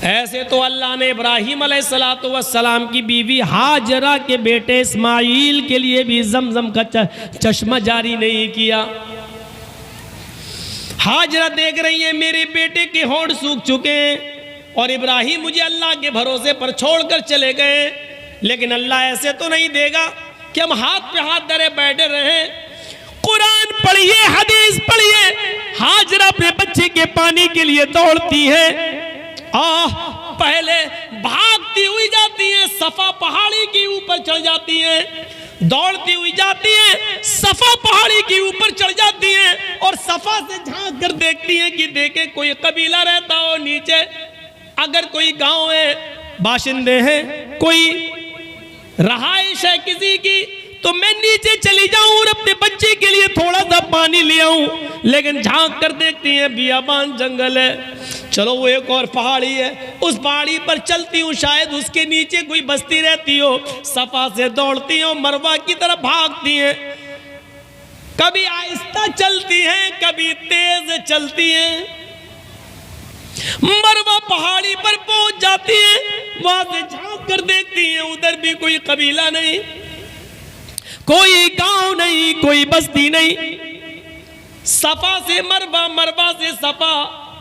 ऐसे तो अल्लाह ने इब्राहीम अलैहिस्सलातु वस्सलाम की बीवी हाजरा के बेटे इस्माइल के लिए भी जमजम का चश्मा जारी नहीं किया। हाजरा देख रही है मेरे बेटे के होंठ सूख चुके हैं और इब्राहीम मुझे अल्लाह के भरोसे पर छोड़कर चले गए, लेकिन अल्लाह ऐसे तो नहीं देगा कि हम हाथ पे हाथ धरे बैठे रहे। कुरान पढ़िए, हदीस पढ़िए। हाजरा अपने बच्चे के पानी के लिए दौड़ती है, पहले भागती हुई जाती है, सफा पहाड़ी के ऊपर चढ़ जाती है, दौड़ती हुई जाती है, सफा पहाड़ी के ऊपर चढ़ जाती है और सफा से झांक कर देखती है कि देखे कोई कबीला रहता हो नीचे, अगर कोई गांव है, बाशिंदे हैं, कोई रहाइश है किसी की, तो मैं नीचे चली जाऊं और अपने बच्चे के लिए थोड़ा सा पानी ले आऊं। लेकिन झांक कर देखती हैं बियाबान जंगल है, चलो वो एक और पहाड़ी है, उस पहाड़ी पर चलती हूँ, शायद उसके नीचे कोई बस्ती रहती हो। सफा से दौड़ती हो, मरवा की तरफ भागती हैं, कभी आहिस्ता चलती हैं, कभी तेज चलती हैं। मरवा पहाड़ी पर पहुंच जाती हैं, वहां से झांक कर देखती हैं, उधर भी कोई कबीला नहीं, कोई गांव नहीं, कोई बस्ती नहीं। सफा से मरवा, मरवा से सफा,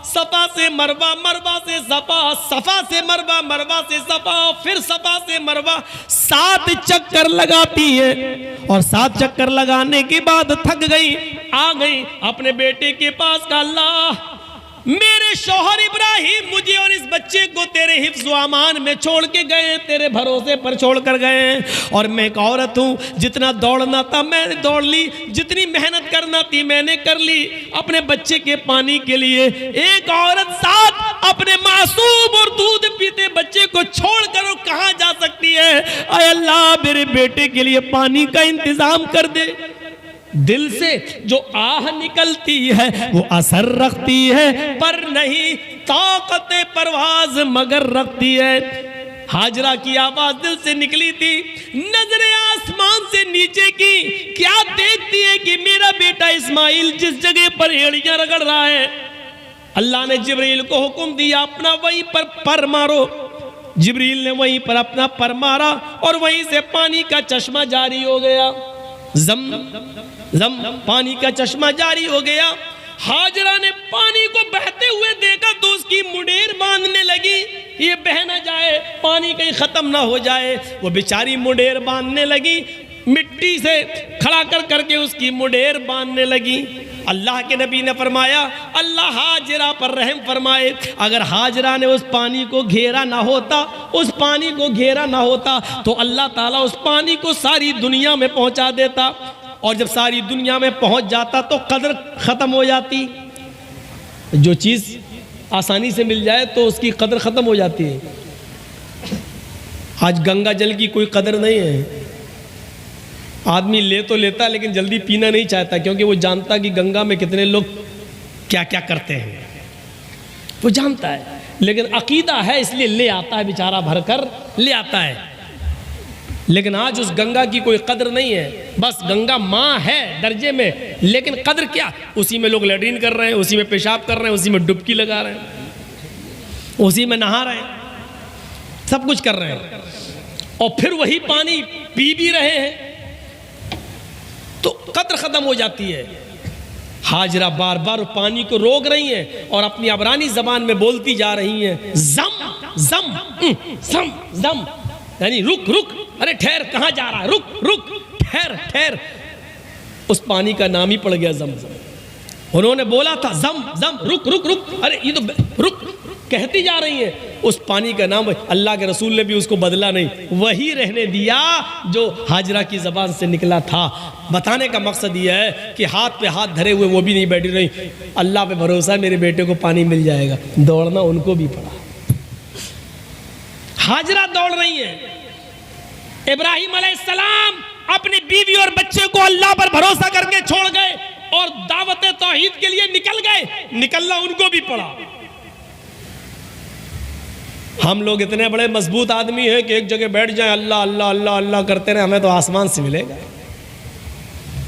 सफा से मरवा, मरवा से सफा, सफा से मरवा, मरवा से सफा, फिर सफा से मरवा, 7 चक्कर लगाती है और 7 चक्कर लगाने के बाद थक गई, आ गई अपने बेटे के पास का, अल्लाह मेरे शौहर इब्राहिम मुझे और इस बच्चे को तेरे हिफ्ज़ व अमान में छोड़ के गए, तेरे भरोसे पर छोड़ कर गए, और मैं एक औरत हूँ, जितना दौड़ना था मैंने दौड़ ली, जितनी मेहनत करना थी मैंने कर ली अपने बच्चे के पानी के लिए। एक औरत साथ अपने मासूम और दूध पीते बच्चे को छोड़ कर कहाँ जा सकती है? आय अल्लाह मेरे बेटे के लिए पानी का इंतजाम कर दे। दिल से जो आह निकलती है वो असर रखती है, पर नहीं ताकत परवाज मगर रखती है। हाजरा की आवाज दिल से निकली थी, नजरें आसमान से नीचे की, क्या देखती है कि मेरा बेटा इस्माइल जिस जगह पर एड़ियां रगड़ रहा है, अल्लाह ने जिब्रील को हुक्म दिया अपना वहीं पर मारो। जिब्रील ने वहीं पर अपना पर मारा और वहीं से पानी का चश्मा जारी हो गया, जम जम पानी का चश्मा जारी हो गया। हाजरा ने पानी को बहते हुए देखा तो उसकी मुंडेर बांधने लगी, ये बह ना जाए, पानी कहीं खत्म ना हो जाए। वो बेचारी मुंडेर बांधने लगी, मिट्टी से खड़ा कर करके उसकी मुंडेर बांधने लगी। अल्लाह के नबी ने फरमाया, अल्लाह हाजरा पर रहम फरमाए, अगर हाजरा ने उस पानी को घेरा ना होता, उस पानी को घेरा ना होता तो अल्लाह ताला उस पानी को सारी दुनिया में पहुंचा देता, और जब सारी दुनिया में पहुंच जाता तो कदर ख़त्म हो जाती। जो चीज़ आसानी से मिल जाए तो उसकी कदर ख़त्म हो जाती है। आज गंगा जल की कोई कदर नहीं है, आदमी ले तो लेता लेकिन जल्दी पीना नहीं चाहता, क्योंकि वो जानता कि गंगा में कितने लोग क्या क्या करते हैं, वो जानता है। लेकिन अकीदा है इसलिए ले आता है, बेचारा भर कर ले आता है। लेकिन आज उस गंगा की कोई कदर नहीं है, बस गंगा माँ है दर्जे में, लेकिन कदर क्या, उसी में लोग लैट्रीन कर रहे हैं, उसी में पेशाब कर रहे हैं, उसी में डुबकी लगा रहे हैं, उसी में नहा रहे हैं, सब कुछ कर रहे हैं, और फिर वही पानी पी भी रहे हैं, तो कदर ख़त्म हो जाती है। हाजरा बार बार पानी को रोक रही हैं और अपनी अबरानी ज़बान में बोलती जा रही हैं, जम जम जम जम, यानी रुक रुक, अरे ठहर, कहाँ जा रहा है, रुक रुक, ठहर ठहर। उस पानी का नाम ही पड़ गया जमजम। उन्होंने बोला था जम जम, रुक रुक रुक, अरे ये तो रुक, कहती जा रही है। उस पानी का नाम अल्लाह के रसूल ने भी उसको बदला नहीं, वही रहने दिया जो हाजरा की ज़बान से निकला था। बताने का मकसद यह है कि हाथ पे हाथ धरे हुए वो भी नहीं बैठी रही, अल्लाह पे भरोसा मेरे बेटे को पानी मिल जाएगा, दौड़ना उनको भी पड़ा। हाजरा दौड़ रही है, इब्राहिम अलैहिस्सलाम अपनी बीवी और बच्चे को अल्लाह पर भरोसा करके छोड़ गए और दावत तौहीद के लिए निकल गए, निकलना उनको भी पड़ा। हम लोग इतने बड़े मजबूत आदमी हैं कि एक जगह बैठ जाएं, अल्लाह अल्लाह अल्लाह अल्लाह करते रहे, हमें तो आसमान से मिलेगा।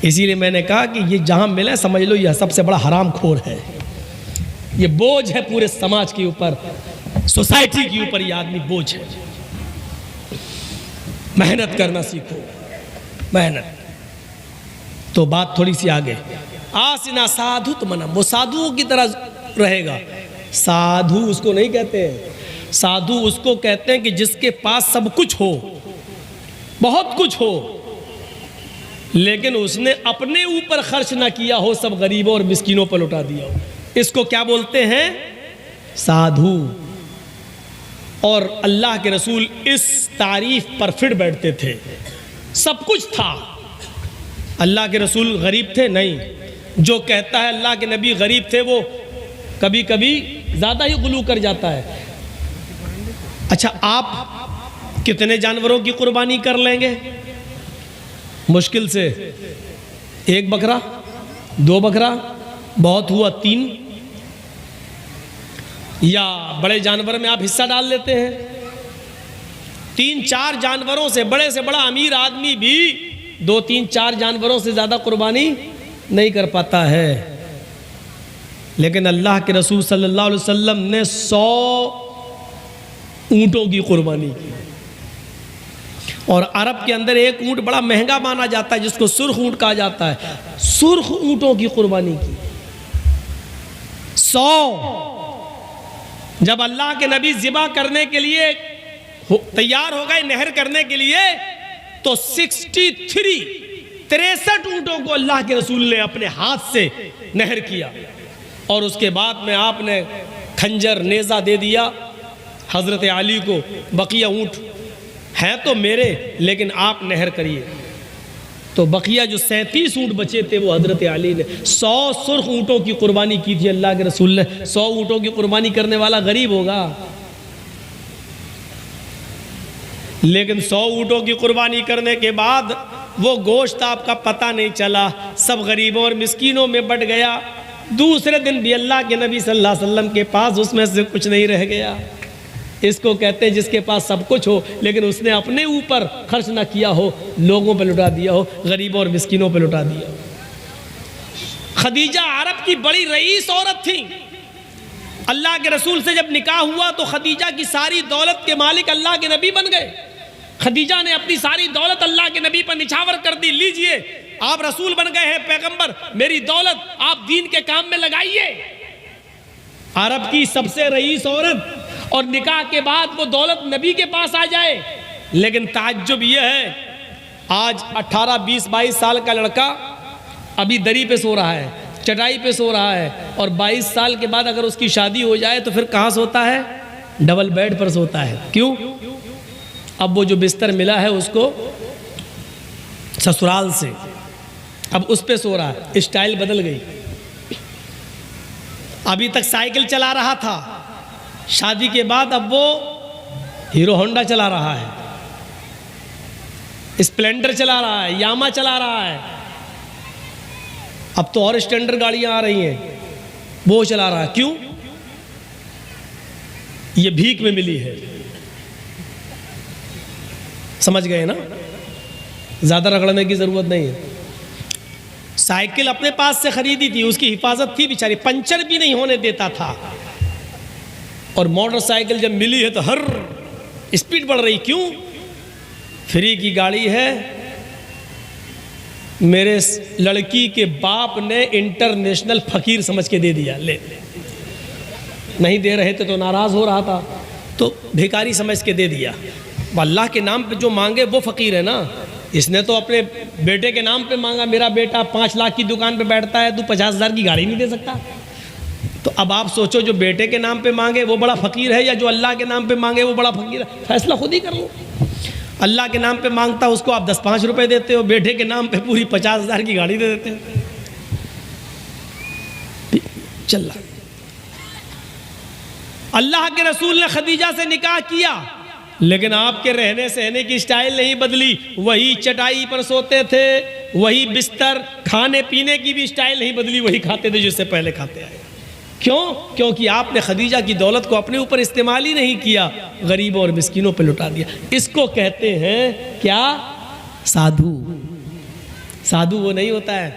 इसीलिए मैंने कहा कि ये जहां मिले समझ लो यह सबसे बड़ा हराम खोर है, ये बोझ है पूरे समाज के ऊपर। सोसाइटी के ऊपर ये आदमी बोझ है। मेहनत करना सीखो, मेहनत। तो बात थोड़ी सी आगे, आसिना साधु तो मना, वो साधुओं की तरह रहेगा। साधु उसको नहीं कहते हैं, साधु उसको कहते हैं कि जिसके पास सब कुछ हो, बहुत कुछ हो, लेकिन उसने अपने ऊपर खर्च ना किया हो, सब गरीबों और मिस्कीनों पर लुटा दिया हो। इसको क्या बोलते हैं? साधु। और अल्लाह के रसूल इस तारीफ पर फिर बैठते थे। सब कुछ था, अल्लाह के रसूल गरीब थे? नहीं। जो कहता है अल्लाह के नबी गरीब थे, वो कभी कभी ज़्यादा ही गुलू कर जाता है। अच्छा, आप कितने जानवरों की कुर्बानी कर लेंगे? मुश्किल से 1 बकरा, 2 बकरा, बहुत हुआ 3, या बड़े जानवर में आप हिस्सा डाल लेते हैं। 3-4 जानवरों से बड़ा अमीर आदमी भी 2-3-4 जानवरों से ज़्यादा कुर्बानी नहीं कर पाता है। लेकिन अल्लाह के रसूल सल्लल्लाहु अलैहि वसल्लम ने 100 ऊँटों की कुर्बानी की। और अरब के अंदर एक ऊँट बड़ा महंगा माना जाता है, जिसको सुर्ख ऊँट कहा जाता है। सुर्ख ऊँटों की कुर्बानी की 100। जब अल्लाह के नबी ज़िबा करने के लिए तैयार हो गए, नहर करने के लिए, तो 63 ऊँटों को अल्लाह के रसूल ने अपने हाथ से नहर किया। और उसके बाद में आपने खंजर नेज़ा दे दिया हज़रत अली को, बकिया ऊँट हैं तो मेरे, लेकिन आप नहर करिए। तो बकिया जो 37 ऊँट बचे थे, वो हज़रत अली ने 100 सुर्ख ऊँटों की कुर्बानी की थी अल्लाह के रसूल ने। 100 ऊँटों की कुर्बानी करने वाला गरीब होगा, लेकिन 100 ऊँटों की कुर्बानी करने के बाद वो गोश्त आपका पता नहीं चला, सब गरीबों और मिस्कीनों में बट गया। दूसरे दिन भी अल्लाह के नबी सल्लल्लाहु अलैहि वसल्लम के पास उसमें से कुछ नहीं रह गया। इसको कहते हैं जिसके पास सब कुछ हो, लेकिन उसने अपने ऊपर खर्च ना किया हो, लोगों पे लुटा दिया हो, गरीबों और मिस्किनों पे लुटा दिया हो। खदीजा अरब की बड़ी रईस औरत थी। अल्लाह के रसूल से जब निकाह हुआ तो खदीजा की सारी दौलत के मालिक अल्लाह के नबी बन गए। खदीजा ने अपनी सारी दौलत अल्लाह के नबी पर निछावर कर दी, लीजिए आप रसूल बन गए हैं, पैगंबर, मेरी दौलत आप दीन के काम में लगाइए। अरब की सबसे रईस औरत, और निकाह के बाद वो दौलत नबी के पास आ जाए। लेकिन ताज्जुब ये है, आज 18, 20, 22 साल का लड़का अभी दरी पे सो रहा है, चटाई पे सो रहा है, और 22 साल के बाद अगर उसकी शादी हो जाए तो फिर कहाँ सोता है? डबल बेड पर सोता है। क्यों? अब वो जो बिस्तर मिला है उसको ससुराल से, अब उस पे सो रहा है। स्टाइल बदल गई। अभी तक साइकिल चला रहा था, शादी के बाद अब वो हीरो होंडा चला रहा है, स्प्लेंडर चला रहा है, यामा चला रहा है। अब तो और स्टैंडर्ड गाड़ियां आ रही हैं, वो चला रहा है। क्यों? ये भीख में मिली है। समझ गए ना? ज्यादा रगड़ने की जरूरत नहीं है। साइकिल अपने पास से खरीदी थी, उसकी हिफाजत थी, बेचारी पंचर भी नहीं होने देता था। और मोटरसाइकिल जब मिली है तो हर स्पीड बढ़ रही। क्यों? फ्री की गाड़ी है। मेरे लड़की के बाप ने इंटरनेशनल फकीर समझ के दे दिया। ले नहीं दे रहे थे तो नाराज हो रहा था, तो भिखारी समझ के दे दिया। अल्लाह के नाम पे जो मांगे वो फकीर है ना। इसने तो अपने बेटे के नाम पे मांगा, मेरा बेटा 5 लाख की दुकान पे बैठता है, तू 50,000 की गाड़ी नहीं दे सकता। तो अब आप सोचो, जो बेटे के नाम पे मांगे वो बड़ा फकीर है, या जो अल्लाह के नाम पे मांगे वो बड़ा फकीर है? फैसला खुद ही कर लो। अल्लाह के नाम पे मांगता उसको आप 10-5 रुपए देते हो, बेटे के नाम पे पूरी 50,000 की गाड़ी दे देते हो। चल रहा। अल्लाह के रसूल ने खदीजा से निकाह किया, लेकिन आपके रहने सहने की स्टाइल नहीं बदली। वही चटाई पर सोते थे, वही बिस्तर, खाने पीने की भी स्टाइल नहीं बदली, वही खाते थे जिससे पहले खाते आए। क्यों? क्योंकि आपने खदीजा की दौलत को अपने ऊपर इस्तेमाल ही नहीं किया, गरीबों और मिस्किनों पे लुटा दिया। इसको कहते हैं क्या? साधु। साधु वो नहीं होता है।